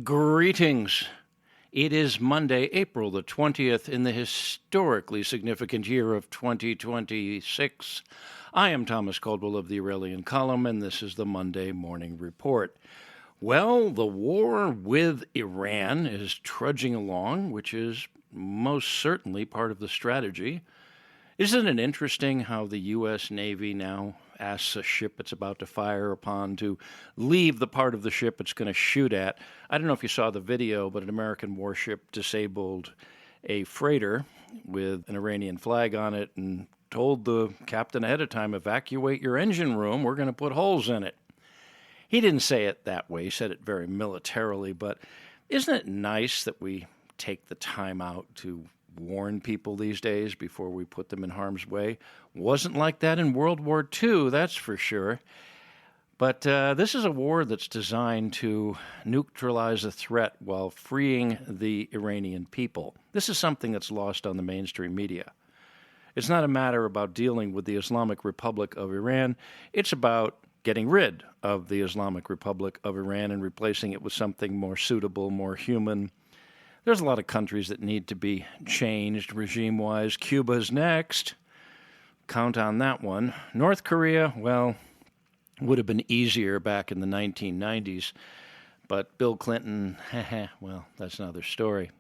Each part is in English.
Greetings. It is Monday, April the 20th, in the historically significant year of 2026. I am Thomas Caldwell of the Aurelian Column, and this is the Monday Morning Report. Well, the war with Iran is trudging along, which is most certainly part of the strategy. Isn't it interesting how the U.S. Navy now asks a ship it's about to fire upon to leave the part of the ship it's going to shoot at? I don't know if you saw the video, but an American warship disabled a freighter with an Iranian flag on it and told the captain ahead of time, evacuate your engine room, we're going to put holes in it. He didn't say it that way, he said it very militarily, but isn't it nice that we take the time out to warn people these days before we put them in harm's way? Wasn't like that in World War II, that's for sure. But this is a war that's designed to neutralize a threat while freeing the Iranian people. This is something that's lost on the mainstream media. It's not a matter about dealing with the Islamic Republic of Iran. It's about getting rid of the Islamic Republic of Iran and replacing it with something more suitable, more human. There's a lot of countries that need to be changed regime-wise. Cuba's next. Count on that one. North Korea, well, would have been easier back in the 1990s. But Bill Clinton, well, that's another story.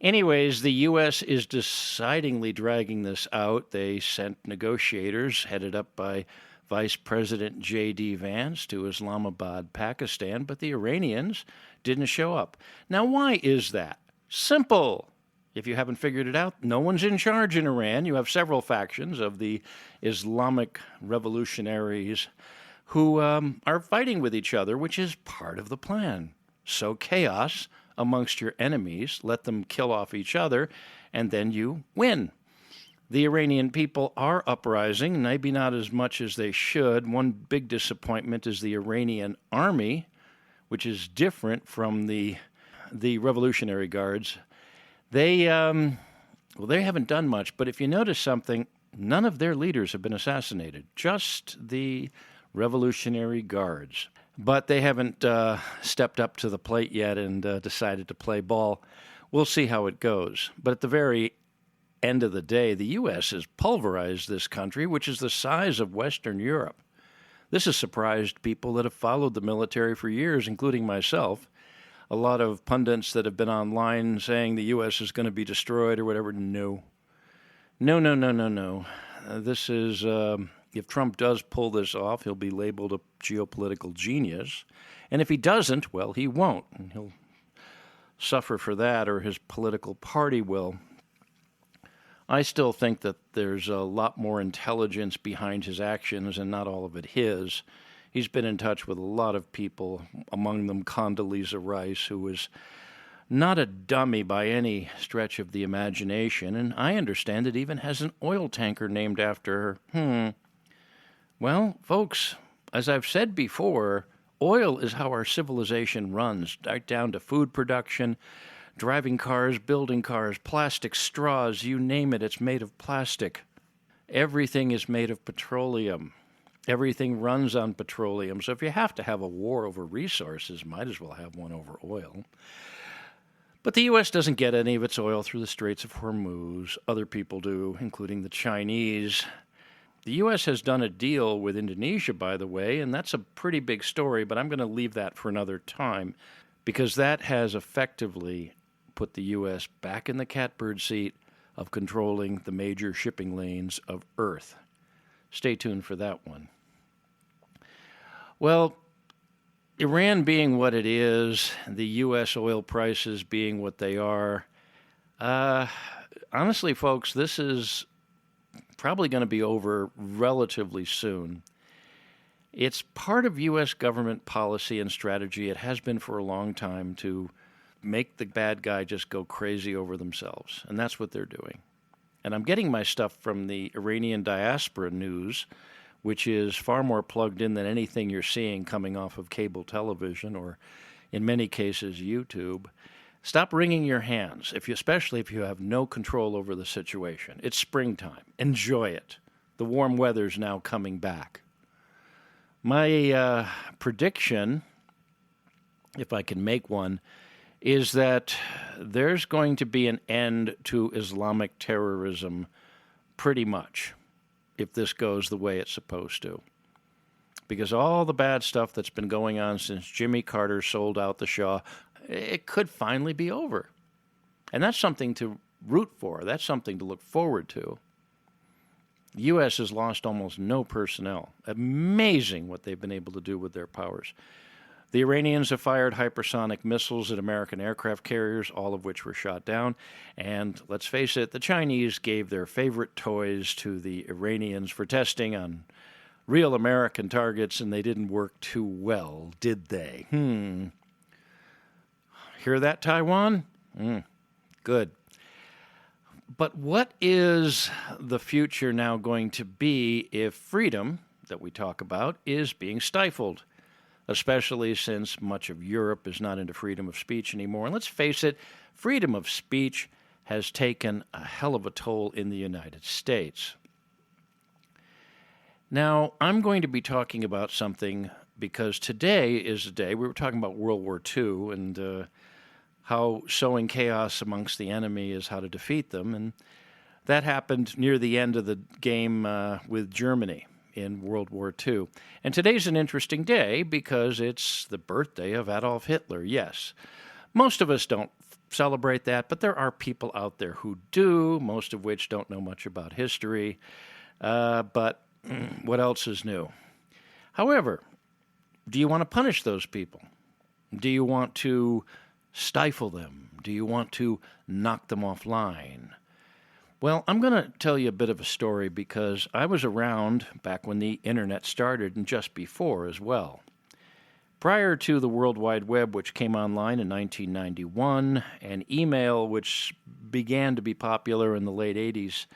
Anyways, the U.S. is decidingly dragging this out. They sent negotiators headed up by Vice President J.D. Vance to Islamabad, Pakistan, but the Iranians didn't show up. Now, why is that? Simple. If you haven't figured it out, no one's in charge in Iran. You have several factions of the Islamic revolutionaries who are fighting with each other, which is part of the plan. Sow chaos amongst your enemies, let them kill off each other, and then you win. The Iranian people are uprising, maybe not as much as they should. One big disappointment is the Iranian army, which is different from the Revolutionary Guards. They haven't done much, but if you notice something, none of their leaders have been assassinated, just the Revolutionary Guards. But they haven't stepped up to the plate yet and decided to play ball. We'll see how it goes. But at the very end of the day, the U.S. has pulverized this country, which is the size of Western Europe. This has surprised people that have followed the military for years, including myself. A lot of pundits that have been online saying the U.S. is going to be destroyed or whatever. No. This is, if Trump does pull this off, he'll be labeled a geopolitical genius. And if he doesn't, well, he won't. And he'll suffer for that, or his political party will. I still think that there's a lot more intelligence behind his actions and not all of it his. He's been in touch with a lot of people, among them Condoleezza Rice, who is not a dummy by any stretch of the imagination, and I understand it even has an oil tanker named after her. Well, folks, as I've said before, oil is how our civilization runs, right down to food production, driving cars, building cars, plastic straws, you name it, it's made of plastic. Everything is made of petroleum. Everything runs on petroleum. So if you have to have a war over resources, might as well have one over oil. But the U.S. doesn't get any of its oil through the Straits of Hormuz. Other people do, including the Chinese. The U.S. has done a deal with Indonesia, by the way, and that's a pretty big story, but I'm going to leave that for another time, because that has effectively put the U.S. back in the catbird seat of controlling the major shipping lanes of Earth. Stay tuned for that one. Well, Iran being what it is, the U.S. oil prices being what they are, honestly, folks, this is probably going to be over relatively soon. It's part of U.S. government policy and strategy. It has been for a long time to make the bad guy just go crazy over themselves, and that's what they're doing. And I'm getting my stuff from the Iranian diaspora news, which is far more plugged in than anything you're seeing coming off of cable television or, in many cases, YouTube. Stop wringing your hands, especially if you have no control over the situation. It's springtime. Enjoy it. The warm weather's now coming back. My prediction if I can make one, is that there's going to be an end to Islamic terrorism pretty much if this goes the way it's supposed to. Because all the bad stuff that's been going on since Jimmy Carter sold out the Shah, it could finally be over. And that's something to root for. That's something to look forward to. The U.S. has lost almost no personnel. Amazing what they've been able to do with their powers. The Iranians have fired hypersonic missiles at American aircraft carriers, all of which were shot down. And let's face it, the Chinese gave their favorite toys to the Iranians for testing on real American targets, and they didn't work too well, did they? Hear that, Taiwan? Good. But what is the future now going to be if freedom, that we talk about, is being stifled? Especially since much of Europe is not into freedom of speech anymore. And let's face it, freedom of speech has taken a hell of a toll in the United States. Now, I'm going to be talking about something because today is a day, we were talking about World War II and how sowing chaos amongst the enemy is how to defeat them. And that happened near the end of the game with Germany in World War II. And today's an interesting day because it's the birthday of Adolf Hitler, yes. Most of us don't celebrate that, but there are people out there who do, most of which don't know much about history. But what else is new? However, do you want to punish those people? Do you want to stifle them? Do you want to knock them offline? Well, I'm going to tell you a bit of a story because I was around back when the internet started and just before as well. Prior to the World Wide Web, which came online in 1991, and email, which began to be popular in the late 80s,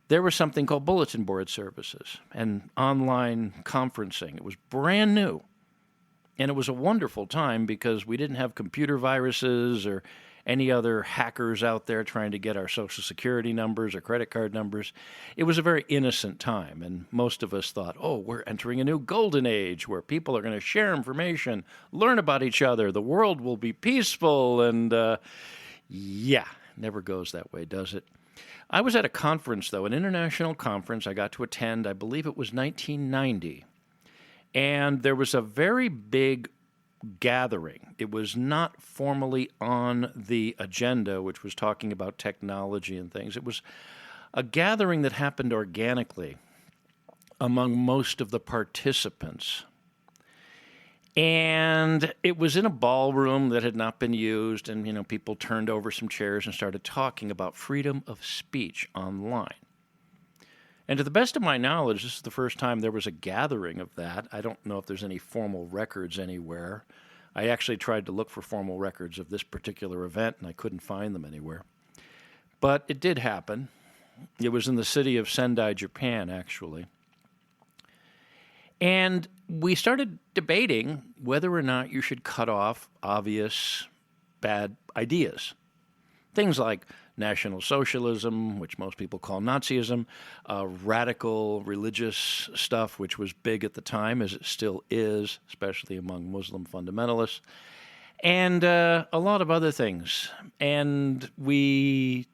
there was something called bulletin board services and online conferencing. It was brand new. And it was a wonderful time because we didn't have computer viruses or any other hackers out there trying to get our Social Security numbers or credit card numbers. It was a very innocent time, and most of us thought, oh, we're entering a new golden age where people are going to share information, learn about each other, the world will be peaceful, and never goes that way, does it? I was at a conference, though, an international conference I got to attend, I believe it was 1990, and there was a very big gathering. It was not formally on the agenda, which was talking about technology and things. It was a gathering that happened organically among most of the participants. And it was in a ballroom that had not been used, and people turned over some chairs and started talking about freedom of speech online. And to the best of my knowledge, this is the first time there was a gathering of that. I don't know if there's any formal records anywhere. I actually tried to look for formal records of this particular event, and I couldn't find them anywhere. But it did happen. It was in the city of Sendai, Japan, actually. And we started debating whether or not you should cut off obvious bad ideas. Things like National Socialism, which most people call Nazism, radical religious stuff, which was big at the time, as it still is, especially among Muslim fundamentalists, and a lot of other things. And we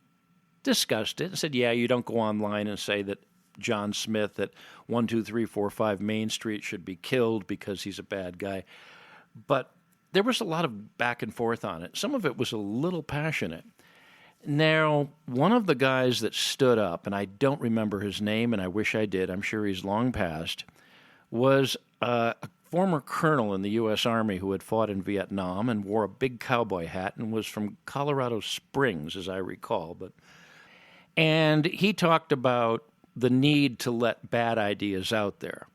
discussed it and said, yeah, you don't go online and say that John Smith at 12345 Main Street should be killed because he's a bad guy. But there was a lot of back and forth on it. Some of it was a little passionate. Now, one of the guys that stood up, and I don't remember his name, and I wish I did, I'm sure he's long passed, was a former colonel in the U.S. Army who had fought in Vietnam and wore a big cowboy hat and was from Colorado Springs, as I recall. And he talked about the need to let bad ideas out there.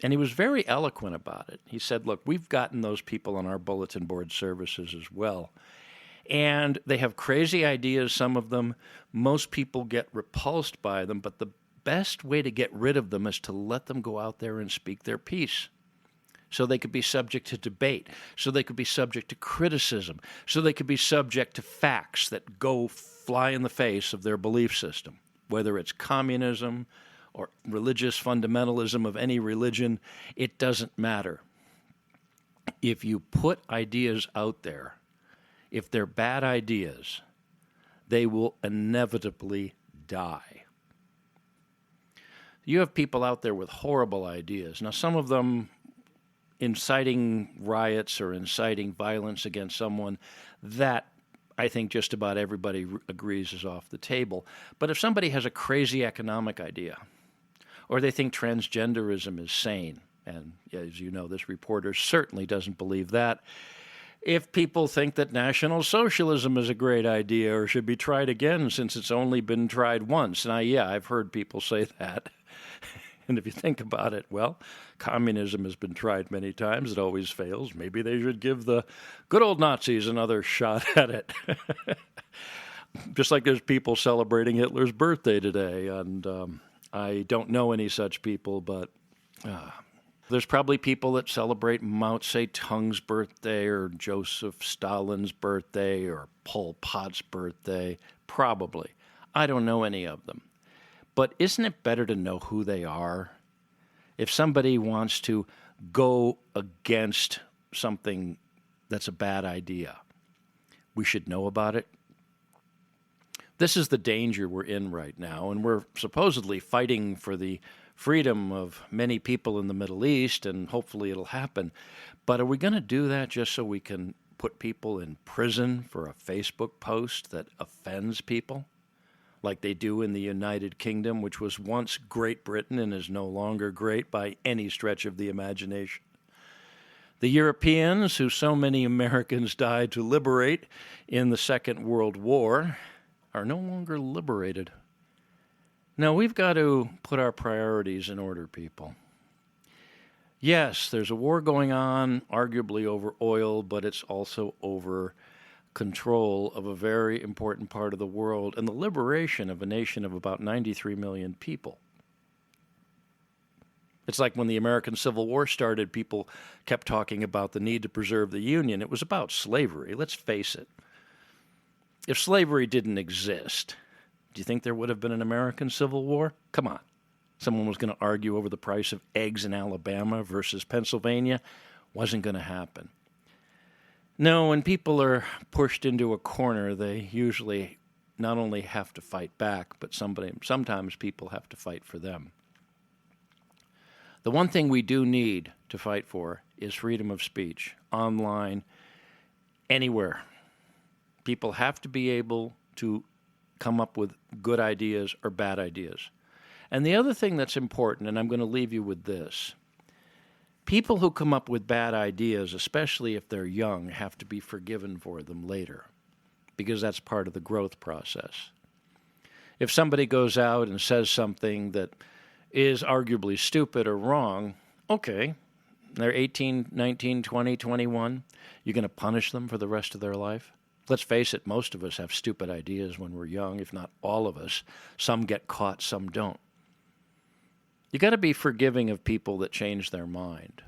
And he was very eloquent about it. He said, look, we've gotten those people on our bulletin board services as well. And they have crazy ideas, some of them. Most people get repulsed by them, but the best way to get rid of them is to let them go out there and speak their piece. So they could be subject to debate, so they could be subject to criticism, so they could be subject to facts that go fly in the face of their belief system, whether it's communism or religious fundamentalism of any religion, it doesn't matter. if you put ideas out there, if they're bad ideas, they will inevitably die. You have people out there with horrible ideas. Now, some of them inciting riots or inciting violence against someone, that I think just about everybody agrees is off the table. But if somebody has a crazy economic idea, or they think transgenderism is sane, and as you know, this reporter certainly doesn't believe that. If people think that National Socialism is a great idea or should be tried again since it's only been tried once. Now, yeah, I've heard people say that. And if you think about it, well, communism has been tried many times. It always fails. Maybe they should give the good old Nazis another shot at it. Just like there's people celebrating Hitler's birthday today. And I don't know any such people, but there's probably people that celebrate Mao Zedong's birthday or Joseph Stalin's birthday or Pol Pot's birthday. Probably. I don't know any of them. But isn't it better to know who they are? If somebody wants to go against something that's a bad idea, we should know about it. This is the danger we're in right now, and we're supposedly fighting for the freedom of many people in the Middle East, and hopefully it'll happen. But are we going to do that just so we can put people in prison for a Facebook post that offends people? Like they do in the United Kingdom, which was once Great Britain and is no longer great by any stretch of the imagination. The Europeans, who so many Americans died to liberate in the Second World War, are no longer liberated. Now, we've got to put our priorities in order, people. Yes, there's a war going on, arguably over oil, but it's also over control of a very important part of the world and the liberation of a nation of about 93 million people. It's like when the American Civil War started, people kept talking about the need to preserve the Union. It was about slavery, let's face it. If slavery didn't exist, do you think there would have been an American Civil War? Come on. Someone was going to argue over the price of eggs in Alabama versus Pennsylvania? Wasn't going to happen. No, when people are pushed into a corner, they usually not only have to fight back, but sometimes people have to fight for them. The one thing we do need to fight for is freedom of speech, online, anywhere. People have to be able to come up with good ideas or bad ideas. And the other thing that's important, and I'm going to leave you with this, people who come up with bad ideas, especially if they're young, have to be forgiven for them later, because that's part of the growth process. If somebody goes out and says something that is arguably stupid or wrong, okay, they're 18, 19, 20, 21, you're going to punish them for the rest of their life? Let's face it, most of us have stupid ideas when we're young, if not all of us. Some get caught, some don't. You got to be forgiving of people that change their mind.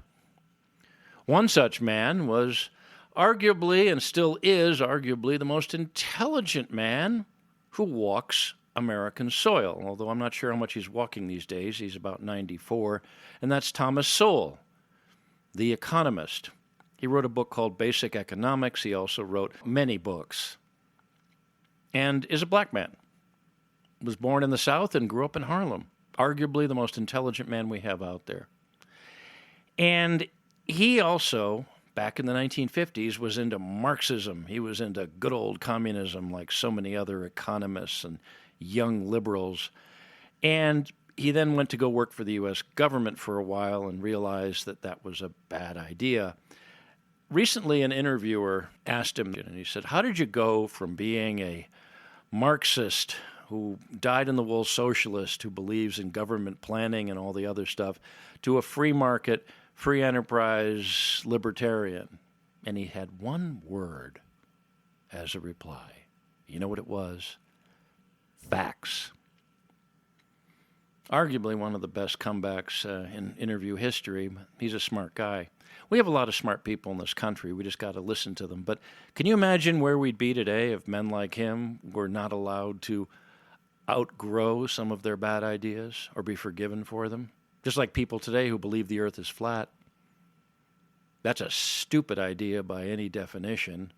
One such man was arguably, and still is arguably, the most intelligent man who walks American soil, although I'm not sure how much he's walking these days. He's about 94, and that's Thomas Sowell, the economist. He wrote a book called Basic Economics. He also wrote many books, and is a black man. Was born in the South and grew up in Harlem. Arguably the most intelligent man we have out there. And he also, back in the 1950s, was into Marxism. He was into good old communism like so many other economists and young liberals. And he then went to go work for the U.S. government for a while and realized that that was a bad idea. Recently, an interviewer asked him, and he said, how did you go from being a Marxist who dyed-in-the-wool socialist who believes in government planning and all the other stuff, to a free market, free enterprise libertarian? And he had one word as a reply. You know what it was? Facts. Arguably one of the best comebacks in interview history. He's a smart guy. We have a lot of smart people in this country. We just got to listen to them. But can you imagine where we'd be today if men like him were not allowed to outgrow some of their bad ideas or be forgiven for them? Just like people today who believe the earth is flat. That's a stupid idea by any definition,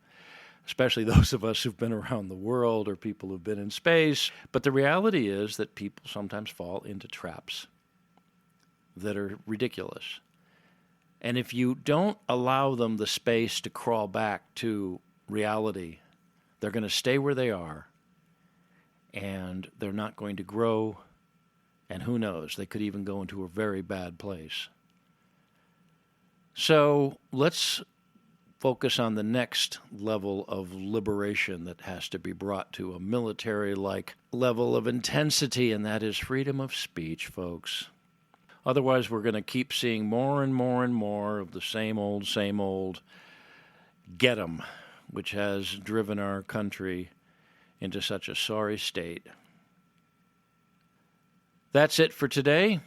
especially those of us who've been around the world or people who've been in space. But the reality is that people sometimes fall into traps that are ridiculous. And if you don't allow them the space to crawl back to reality, they're going to stay where they are, and they're not going to grow, and who knows, they could even go into a very bad place. So let's focus on the next level of liberation that has to be brought to a military-like level of intensity, and that is freedom of speech, folks. Otherwise, we're going to keep seeing more and more and more of the same old get 'em, which has driven our country into such a sorry state. That's it for today.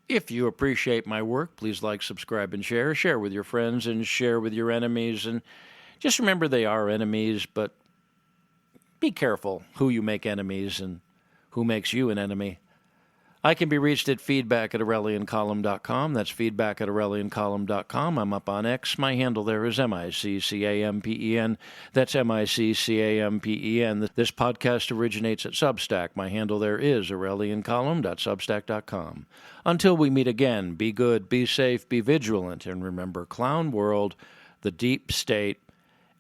If you appreciate my work, please like, subscribe, and share. Share with your friends and share with your enemies. And just remember they are enemies, but be careful who you make enemies and who makes you an enemy. I can be reached at feedback@aureliancolumn.com. That's feedback@aureliancolumn.com. I'm up on X. My handle there is MICCAMPEN. That's MICCAMPEN. This podcast originates at Substack. My handle there is aureliancolumn.substack.com. Until we meet again, be good, be safe, be vigilant, and remember Clown World, the deep state,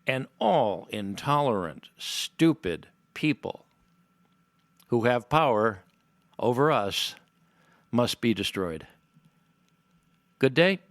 and all intolerant, stupid people who have power over us must be destroyed. Good day.